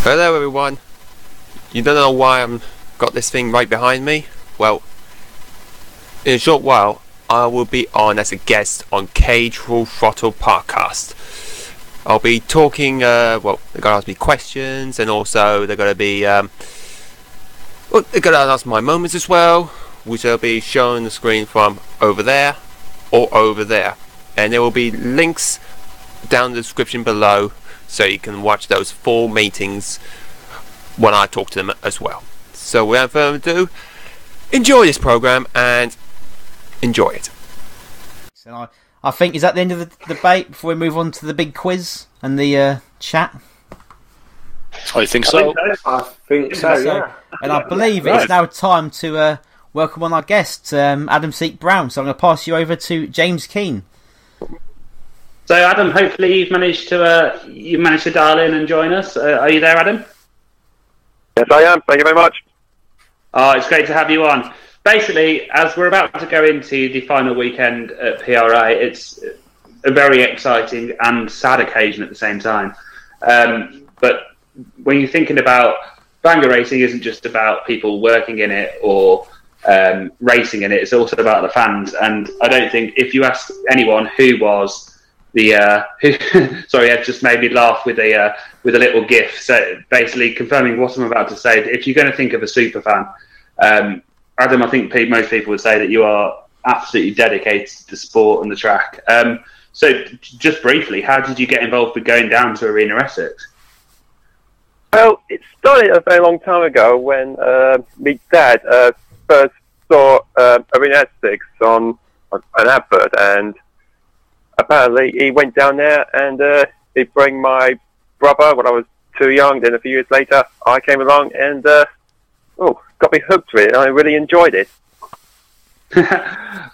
Hello everyone. You don't know why I'm got this thing right behind me? Well, in a short while I will be on as a guest on CAGED Full Throttle podcast. I'll be talking, they're going to ask me questions, and also they're going to be, they're going to ask my moments as well, which will be shown on the screen from over there or over there. And there will be links down in the description below, so you can watch those full meetings when I talk to them as well. So without further ado, enjoy this program and enjoy it. So I think, is that the end of the debate before we move on to the big quiz and the chat? I think so. I think so, yeah. And I believe it's now time to welcome on our guest, Adam Seek Brown. So I'm going to pass you over to James Keane. So, Adam, hopefully you've managed to dial in and join us. Are you there, Adam? Yes, I am. Thank you very much. Oh, it's great to have you on. Basically, as we're about to go into the final weekend at PRA, it's a very exciting and sad occasion at the same time. But when you're thinking about banger racing, isn't just about people working in it or racing in it. It's also about the fans. And I don't think if you ask anyone who was sorry, Ed just made me laugh with a little gif. So basically confirming what I'm about to say. If you're going to think of a super fan, Adam, I think most people would say that you are absolutely dedicated to the sport and the track. So just briefly, how did you get involved with going down to Arena Essex? Well, it started a very long time ago when my dad first saw Arena Essex on an advert, and apparently he went down there and he'd bring my brother when I was too young. Then a few years later, I came along and got me hooked to it. I really enjoyed it.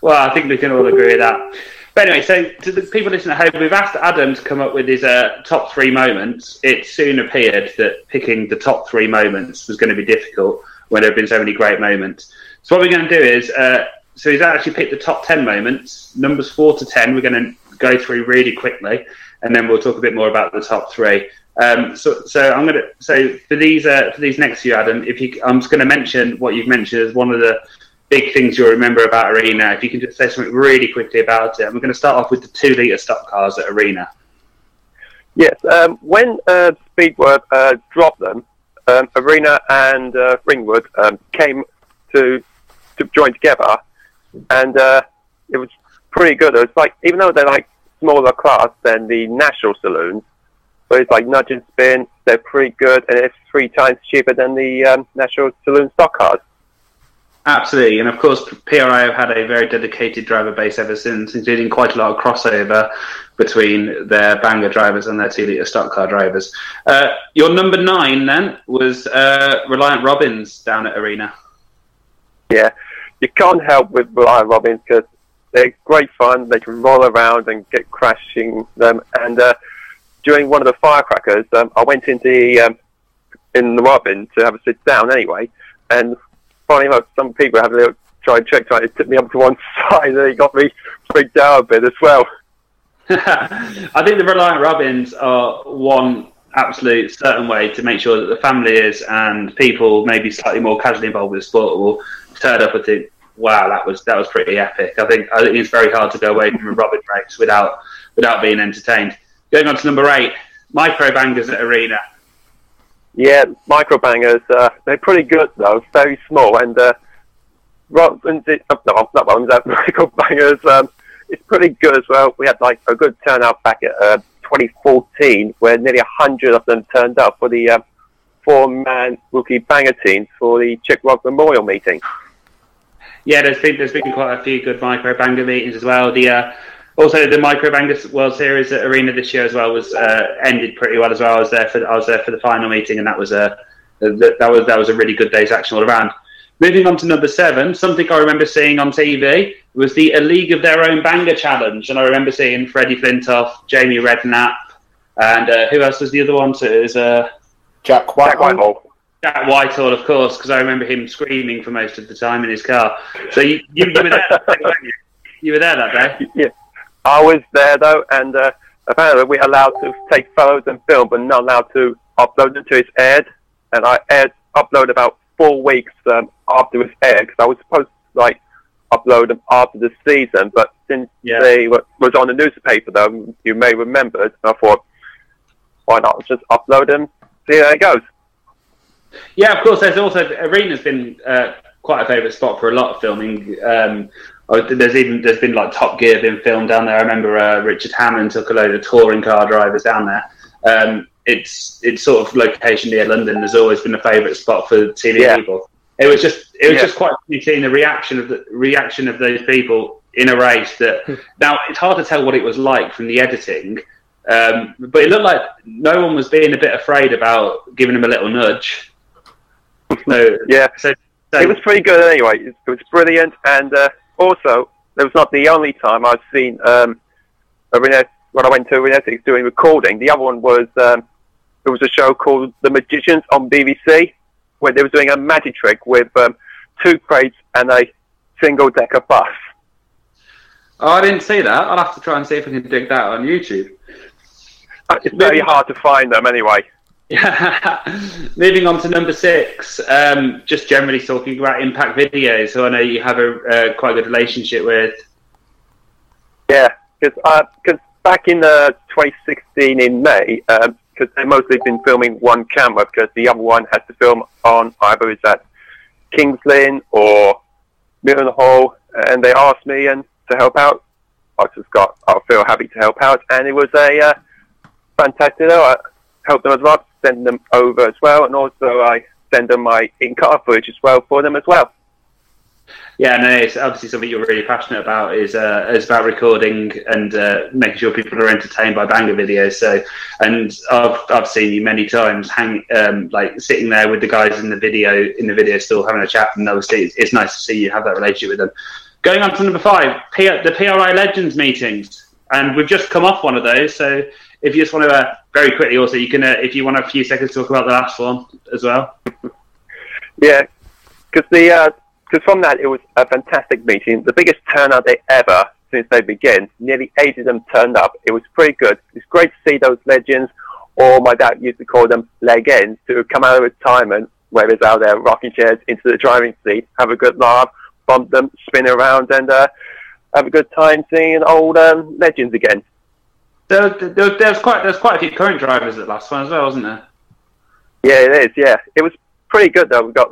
Well, I think we can all agree with that. But anyway, so to the people listening at home, we've asked Adam to come up with his top three moments. It soon appeared that picking the top three moments was going to be difficult when there have been so many great moments. So what we're going to do is, so he's actually picked the top 10 moments, numbers 4 to 10. We're going to go through really quickly, and then we'll talk a bit more about the top three. So for these next few, Adam, I'm just going to mention what you've mentioned as one of the big things you'll remember about Arena. If you can just say something really quickly about it. And we're going to start off with the 2-litre stock cars at Arena. Yes, when Speedworth dropped them, Arena and Ringwood came to join together, and it was pretty good. It was like, even though they're like smaller class than the national saloons, but it's like nudge and spin, they're pretty good, and it's 3 times cheaper than the national saloon stock cars. Absolutely, and of course PRA have had a very dedicated driver base ever since, including quite a lot of crossover between their banger drivers and their 2-litre stock car drivers. Your number 9 then was Reliant Robins down at Arena. Yeah, you can't help with Reliant Robins because they're great fun. They can roll around and get crashing them. And during one of the firecrackers, I went into in the Robin to have a sit down anyway, and funny enough, some people have a little trying to tip me up to one side, and it got me freaked out a bit as well. I think the Reliant Robins are one absolute certain way to make sure that the family is, and people maybe slightly more casually involved with the sport will turn up and think, wow, that was pretty epic. I think it's very hard to go away from a Robin race without being entertained. Going on to number 8, micro bangers at Arena. Yeah, micro bangers, they're pretty good though, very small, and micro bangers, it's pretty good as well. We had like a good turnout back at 2014, where nearly 100 of them turned up for the 4-man rookie banger teams for the Chick Rock Memorial meeting. Yeah, there's been quite a few good micro banger meetings as well. Also the micro banger World Series at Arena this year as well was ended pretty well as well. I was there for the final meeting, and that was a really good day's action all around. Moving on to number 7, something I remember seeing on TV was the A League of Their Own Banger Challenge, and I remember seeing Freddie Flintoff, Jamie Redknapp, and who else was the other one? So it was Jack Whitehall. Jack Whitehall, of course, because I remember him screaming for most of the time in his car. So you were there that day, weren't you? You were there that day? Yeah, I was there though, and apparently we're allowed to take photos and film, but not allowed to upload until it's aired, and I upload about 4 weeks after it's aired, because I was supposed to upload them after the season, but since they was on the newspaper, though, you may remember, I thought, why not just upload them, see how it goes. Yeah, of course. There's also Arena's been quite a favourite spot for a lot of filming. There's been Top Gear being filmed down there. I remember Richard Hammond took a load of touring car drivers down there. It's sort of location near London. There's always been a favourite spot for TV people. It was just quite funny seeing the reaction of those people in a race. That now it's hard to tell what it was like from the editing, but it looked like no one was being a bit afraid about giving him a little nudge. So, so it was pretty good anyway. It was brilliant, and also it was not the only time I've seen Arena. When I went to Arena Essex doing recording, the other one was there was a show called The Magicians on BBC, where they were doing a magic trick with 2 crates and a single-decker bus. Oh, I didn't see that. I'll have to try and see if I can dig that on YouTube. It's very hard to find them anyway. Moving on to number 6, just generally talking about Impact Videos, who I know you have a quite good relationship with. Yeah, because back in 2016 in May, because they've mostly been filming one camera, because the other one has to film on either is at Kings Lynn or Millenhall, and they asked me to help out. I feel happy to help out, and it was a fantastic. I helped them as well, send them over as well, and also I send them my in-car footage as well for them as well. Yeah, no, it's obviously something you're really passionate about. Is about recording and making sure people are entertained by banger videos. So, and I've seen you many times sitting there with the guys in the video store having a chat, and obviously it's nice to see you have that relationship with them. Going on to number 5, the PRI Legends meetings, and we've just come off one of those. So, if you just want to very quickly, also you can, if you want a few seconds to talk about the last one as well. Yeah, because from that, it was a fantastic meeting. The biggest turnout they ever since they began. Nearly 80 of them turned up. It was pretty good. It's great to see those legends, or my dad used to call them leg-ends, to come out of retirement, whether it's out there rocking chairs into the driving seat, have a good laugh, bump them, spin around, and have a good time seeing old legends again. There's quite a few current drivers at the last one as well, wasn't there? Yeah, it is. Yeah, it was pretty good though. We got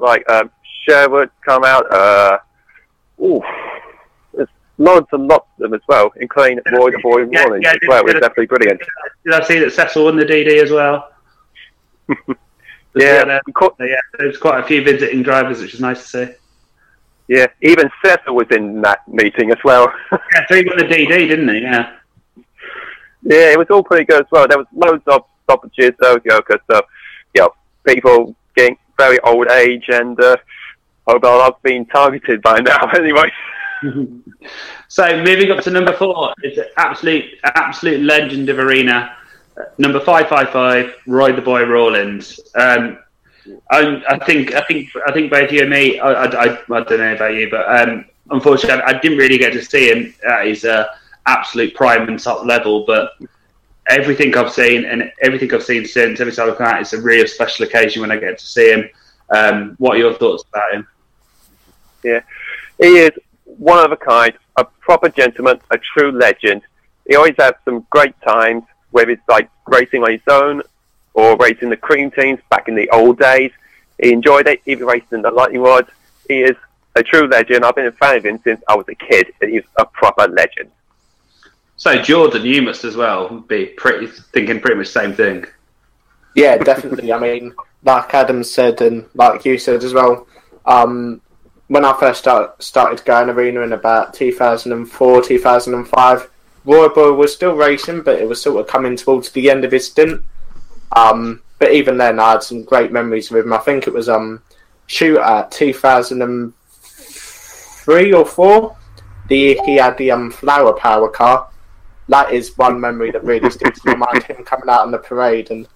Sherwood come out. There's loads and lots of them as well, including Roy the Boy Rawlins as well. It was definitely brilliant. Did I see that Cecil won the DD as well? There's quite a few visiting drivers, which is nice to see. Yeah, even Cecil was in that meeting as well. Yeah, so he got the DD, didn't he? Yeah. Yeah, it was all pretty good as well. There was loads of stoppages though, because people getting very old age, and hope I've been targeted by now anyway. So moving up to number 4, it's an absolute legend of Arena. Number 555, Roy the Boy Rawlins. I think both you and me. I don't know about you, but unfortunately, I didn't really get to see him at his absolute prime and top level. But everything I've seen since, every time I come out, it's a real special occasion when I get to see him. What are your thoughts about him? Yeah, he is one of a kind, a proper gentleman, a true legend. He always has some great times, whether it's like racing on his own or racing the cream teams back in the old days. He enjoyed it, even racing the lightning rods. He is a true legend. I've been a fan of him since I was a kid, and he's a proper legend. So Jordan, you must as well be thinking pretty much the same thing. Yeah, definitely. I mean, like Adam said, and like you said as well, when I first started going Arena in about 2004, 2005, Roy Boy was still racing, but it was sort of coming towards the end of his stint. But even then, I had some great memories with him. I think it was shoot at 2003 or 4. He had the flower power car. That is one memory that really sticks in my mind. Him coming out on the parade, and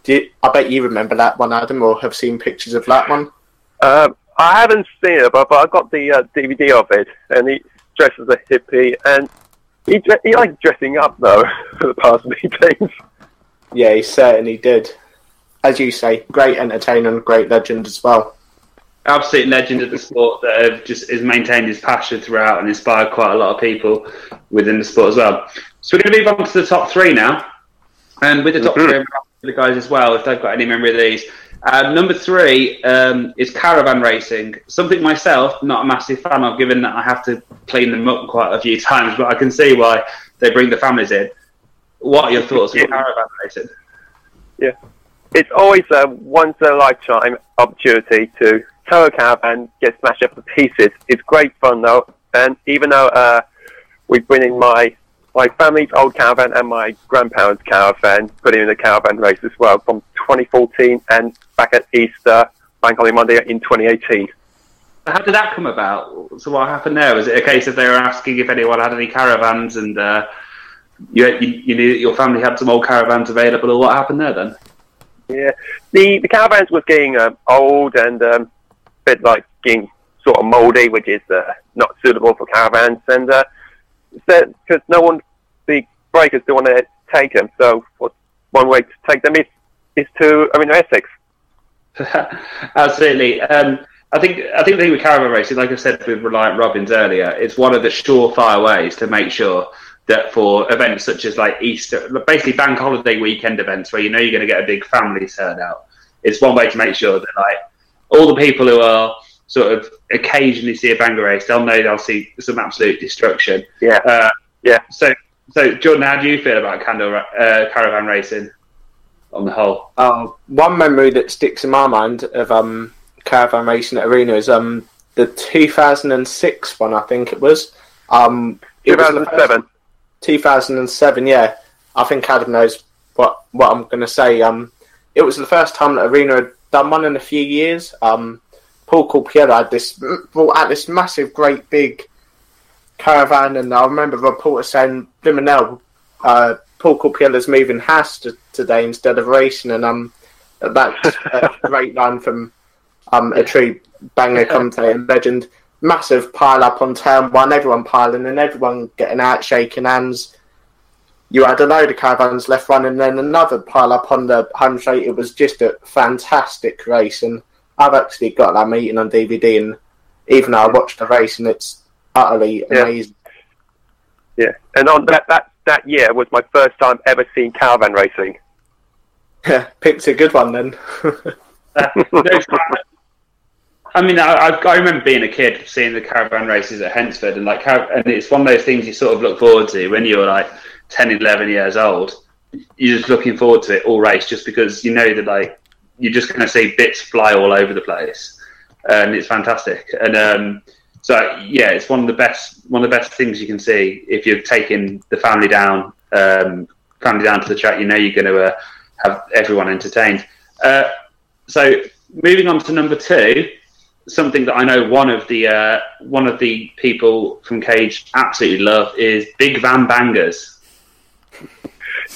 I bet you remember that one, Adam, or have seen pictures of that one. I haven't seen it, but I got the DVD of it, and he dressed as a hippie, and he likes dressing up though for the past meetings. Yeah, he certainly did. as you say, great entertainer and great legend as well. Absolute legend of the sport that has maintained his passion throughout and inspired quite a lot of people within the sport as well. So we're going to move on to the top three now. And with the top three, the guys as well, if they've got any memory of these. Number 3 is caravan racing. Something myself, not a massive fan of, given that I have to clean them up quite a few times, but I can see why they bring the families in. What are your thoughts on caravan racing? Yeah. It's always a once-in-a-lifetime opportunity to tow a caravan, get smashed up to pieces. It's great fun, though. And even though we bring in my family's old caravan and my grandparents' caravan, put in a caravan race as well from 2014 and back at Easter, Bank Holiday Monday in 2018. How did that come about? So what happened there? Was it a case of they were asking if anyone had any caravans and you knew that your family had some old caravans available, or what happened there then? Yeah, the caravans was getting old and a bit like getting sort of mouldy, which is not suitable for caravans, and because the breakers don't want to take them, so one way to take them is to Arena Essex. Absolutely. I think the thing with caravan racing, like I said with Reliant Robins earlier, it's one of the surefire ways to make sure that for events such as like Easter, basically bank holiday weekend events where you know you're going to get a big family turnout, it's one way to make sure that like all the people who are sort of occasionally see a banger race, they'll know they'll see some absolute destruction. Yeah. So Jordan, how do you feel about caravan racing on the whole? One memory that sticks in my mind of caravan racing at Arena is the 2006 one, I think it was. 2007. 2007, yeah. I think Adam knows what I'm going to say. It was the first time that Arena had done one in a few years. Paul Corpiello brought out this massive, great, big caravan, and I remember the reporter saying, "Blimey, Paul Corpiello's moving house today instead of racing," and that's a great line from a true banger commentator legend. Massive pile up on turn one, everyone piling and everyone getting out, shaking hands. You had a load of caravans left running, and then another pile up on the home straight. It was just a fantastic race, and I've actually got that meeting on DVD, and even though I watched the race, and it's utterly amazing. Yeah, and on that year was my first time ever seeing caravan racing. Picked a good one then. I mean, I remember being a kid seeing the caravan races at Hensford, and and it's one of those things you sort of look forward to when you're like 10, 11 years old. You're just looking forward to it all race, just because you know that like you're just going to see bits fly all over the place, and it's fantastic. And so yeah, it's one of the best things you can see if you're taking the family down to the track. You know you're going to have everyone entertained. So moving on to number 2. Something that I know one of the people from Cage absolutely love is big van bangers.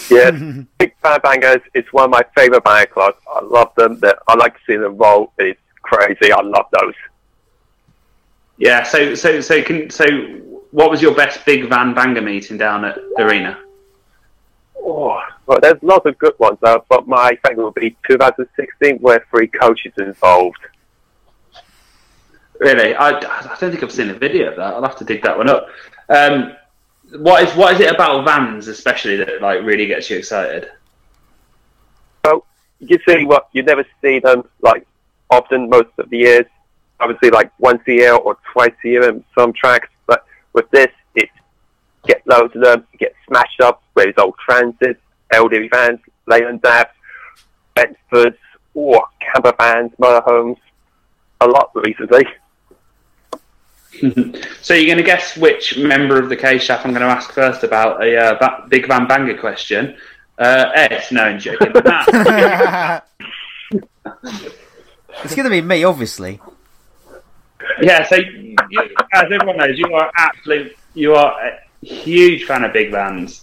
Yes, big van bangers is one of my favourite banger cars. I love them. I like to see them roll. It's crazy. I love those. Yeah. So what was your best big van banger meeting down at Arena? Oh, well, there's lots of good ones, but my favourite would be 2016, where 3 coaches involved. Really? I don't think I've seen a video of that. I'll have to dig that one up. What is it about vans especially that like really gets you excited? Well, you see you never see them like often most of the years. Obviously like once a year or twice a year in some tracks. But with this, it get loads of them, get smashed up with old transits, LDV vans, Leyland Dabs, Bedfords, or camper vans, motorhomes. A lot recently. So you're going to guess which member of the Cage staff I'm going to ask first about a big van banger question. Ed, no, I'm joking. It's going to be me, obviously. Yeah, so as everyone knows, you are a huge fan of big vans.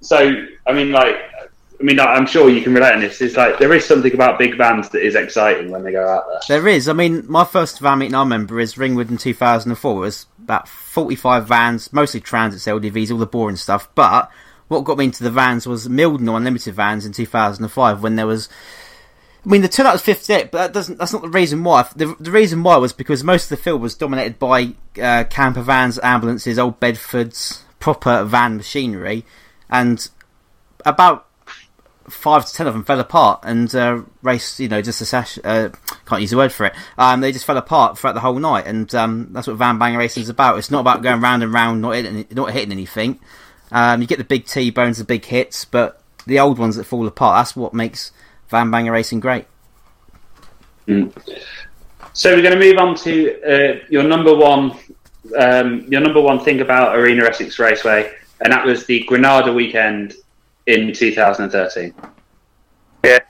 So I'm sure you can relate on this. It's like there is something about big vans that is exciting when they go out there. There is. I mean, my first van meeting I remember is Ringwood in 2004. It was about 45 vans, mostly transits, LDVs, all the boring stuff. But what got me into the vans was Mildenhall Unlimited vans in 2005 when there was. I mean, the turnout was 58, but that's not the reason why. The reason why was because most of the field was dominated by camper vans, ambulances, old Bedfords, proper van machinery, and about 5 to 10 of them fell apart and raced, just can't use the word for it. They just fell apart throughout the whole night, and that's what van banger racing is about. It's not about going round and round, not hitting anything. You get the big T-bones, the big hits, but the old ones that fall apart, that's what makes van banger racing great. So we're going to move on to your number one thing about Arena Essex Raceway, and that was the Granada weekend in 2013. Yeah,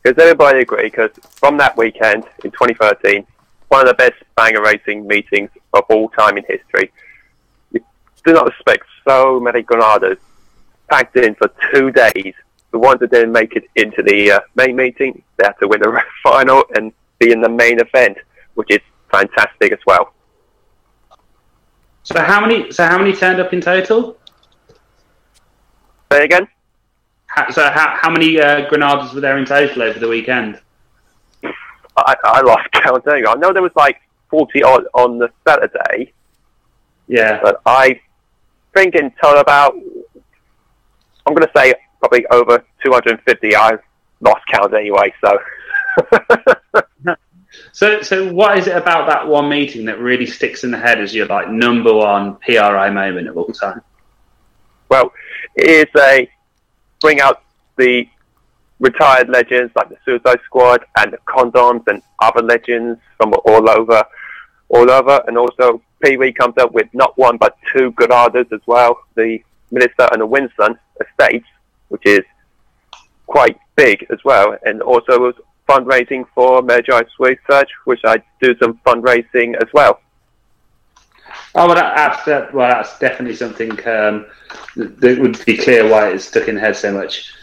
because everybody agree, because from that weekend in 2013, one of the best banger racing meetings of all time in history. You do not expect so many Granadas packed in for 2 days. The ones that didn't make it into the main meeting, they had to win the final and be in the main event, which is fantastic as well. So how many turned up in total? Say again? How many Granadas were there in total over the weekend? I lost count. I know there was like 40 odd on the Saturday. Yeah. But I think in total about, I'm going to say probably over 250. I lost count anyway, so. So what is it about that one meeting that really sticks in the head as your like number one PRI moment of all time? Well, it is bring out the retired legends like the Suicide Squad and the Condoms and other legends from all over, and also Pee Wee comes up with not one but 2 Granadas as well, the Minister and the Winston estates, which is quite big as well, and also was fundraising for Magi's Research, which I do some fundraising as well. Oh, well, that's definitely something that would be clear why it's stuck in the head so much.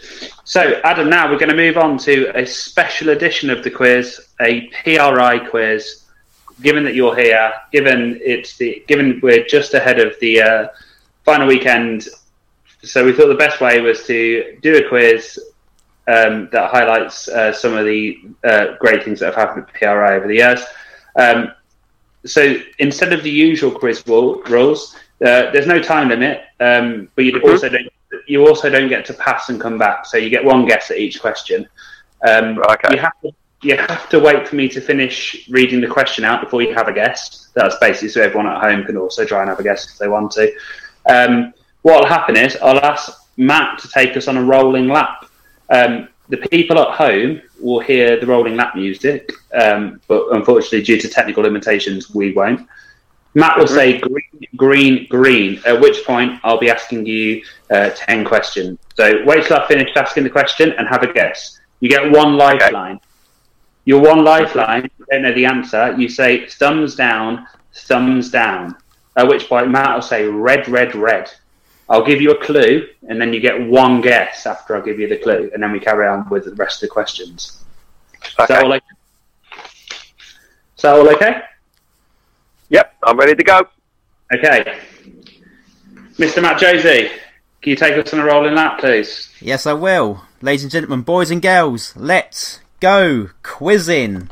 So, Adam, now we're going to move on to a special edition of the quiz, a PRI quiz. Given that you're here, given we're just ahead of the final weekend, so we thought the best way was to do a quiz that highlights some of the great things that have happened at PRI over the years. So instead of the usual quiz rules, there's no time limit, but you also don't get to pass and come back. So you get one guess at each question. Okay. You have to wait for me to finish reading the question out before you have a guess. That's basically so everyone at home can also try and have a guess if they want to. What will happen is I'll ask Matt to take us on a rolling lap. The people at home will hear the rolling lap music, but unfortunately, due to technical limitations, we won't. Matt will say green, green, green, at which point I'll be asking you 10 questions. So wait till I've finished asking the question and have a guess. You get one lifeline. Your one lifeline, if you don't know the answer, you say thumbs down, at which point Matt will say red, red, red. I'll give you a clue, and then you get one guess after I give you the clue, and then we carry on with the rest of the questions. Okay. Is that all okay? Yep, I'm ready to go. Okay. Mr. Matt Josie, can you take us on a rolling lap, please? Yes, I will. Ladies and gentlemen, boys and girls, let's go quizzing.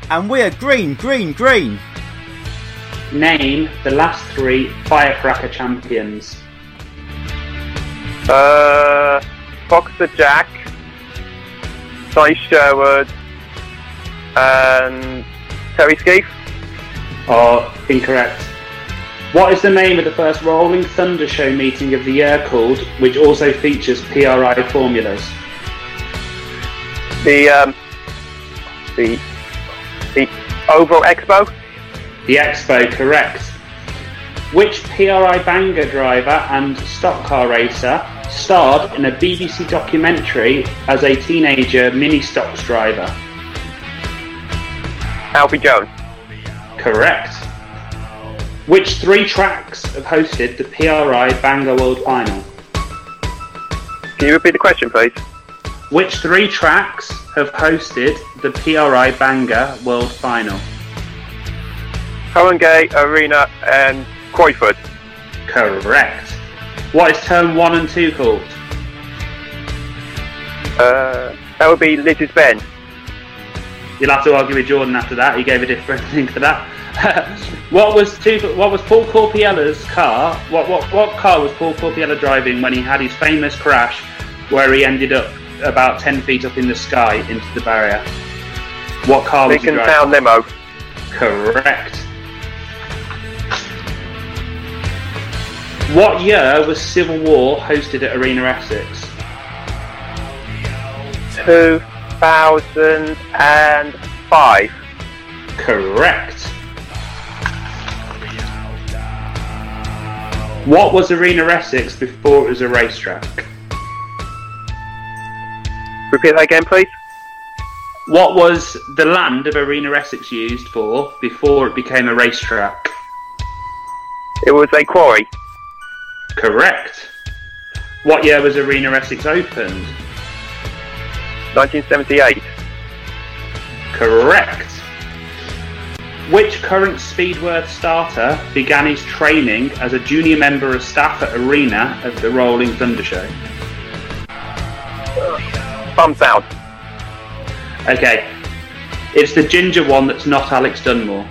And we are green, green, green. Name the last 3 Firecracker champions. Boxer Jack, Sonny Sherwood, and Terry Skeef. Oh, incorrect. What is the name of the first Rolling Thunder Show meeting of the year called, which also features PRI formulas? The Oval Expo. The Expo, correct. Which PRI banger driver and stock car racer starred in a BBC documentary as a teenager mini stocks driver? Alfie Jones. Correct. Which 3 tracks have hosted the PRI Bangor World Final? Can you repeat the question, please? Which 3 tracks have hosted the PRI Bangor World Final? Harringay, Arena, and Croyford. Correct. What is turn 1 and 2 called? That would be Liz's Bend. You'll have to argue with Jordan after that. He gave a different thing for that. What was Paul Corpiella's car? What car was Paul Corpiella driving when he had his famous crash, where he ended up about 10 feet up in the sky into the barrier? What car was he driving? Town Limo. Correct. What year was Civil War hosted at Arena Essex? 2005. Correct. What was Arena Essex before it was a racetrack? Repeat that again, please. What was the land of Arena Essex used for before it became a racetrack? It was a quarry. Correct. What year was Arena Essex opened? 1978. Correct. Which current Speedworth starter began his training as a junior member of staff at Arena of the Rolling Thunder Show? Thumbs down. Okay. It's the ginger one that's not Alex Dunmore.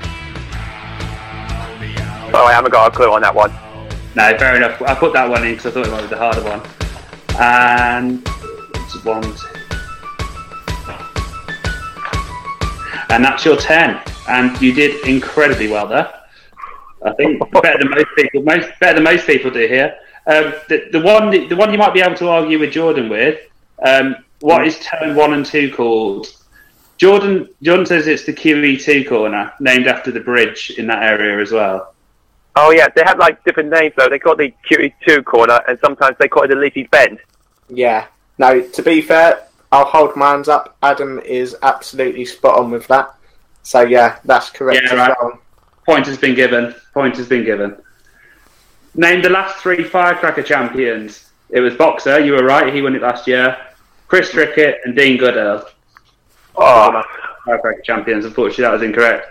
Oh, I haven't got a clue on that one. No, fair enough. I put that one in because I thought it might be the harder one. And it's 1, 2. And that's your 10. And you did incredibly well there. I think better than most people. Better than most people do here. The one you might be able to argue with Jordan with. What is turn 1 and 2 called? Jordan says it's the QE2 corner, named after the bridge in that area as well. Oh yeah, they have like different names though. They call it the QE2 corner, and sometimes they call it the Liz's Bend. Yeah. No, to be fair, I'll hold my hands up. Adam is absolutely spot on with that. So yeah, that's correct as well. Point has been given. Name the last 3 Firecracker champions. It was Boxer, you were right, he won it last year. Chris Trickett and Dean Goodell. Oh, Firecracker champions, unfortunately that was incorrect.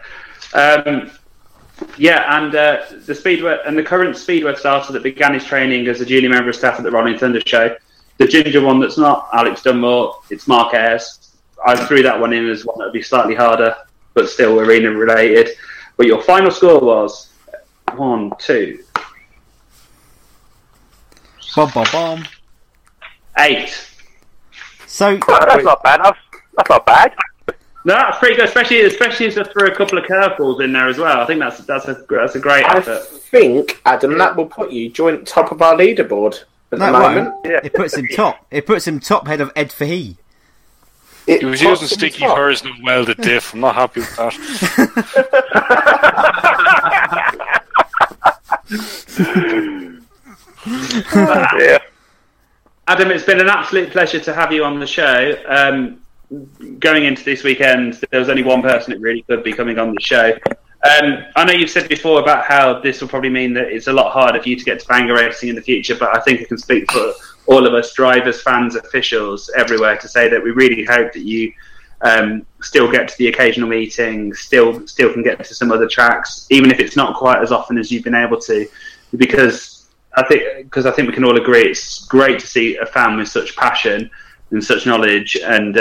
The Speedworth and the current Speedworth starter that began his training as a junior member of staff at the Rolling Thunder Show. The ginger one that's not Alex Dunmore, it's Mark Ayres. I threw that one in as one that would be slightly harder, but still Arena related. But your final score was 1, 2. Bom, bom, bom. 8. So that's not bad. That's not bad. No, that's pretty good, especially as I threw a couple of curveballs in there as well. I think that's a great effort. I think, Adam, that will put you joint top of our leaderboard at the moment. Yeah. It puts him top. It puts him top head of Ed Fahey. He was using sticky furs and a welded diff. I'm not happy with that. Yeah. Adam, it's been an absolute pleasure to have you on the show. Going into this weekend, there was only one person that really could be coming on the show. I know you've said before about how this will probably mean that it's a lot harder for you to get to Bangor racing in the future, but I think I can speak for all of us, drivers, fans, officials, everywhere, to say that we really hope that you still get to the occasional meeting, still can get to some other tracks, even if it's not quite as often as you've been able to, because I think we can all agree it's great to see a fan with such passion and such knowledge, and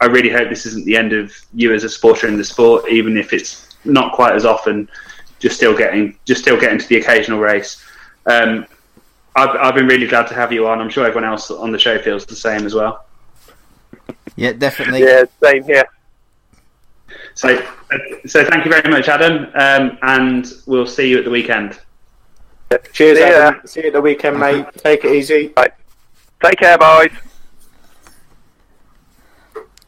I really hope this isn't the end of you as a supporter in the sport, even if it's not quite as often, just still getting to the occasional race. I've been really glad to have you on. I'm sure everyone else on the show feels the same as well. Yeah, definitely. Yeah, same here. So thank you very much, Adam, and we'll see you at the weekend. Cheers, Adam. See you at the weekend, mate. Take it easy. Right. Take care, boys.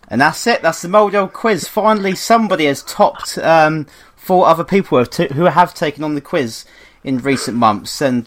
And that's it. That's the Mouldy Old Quiz. Finally, somebody has topped 4 other people who have taken on the quiz in recent months. And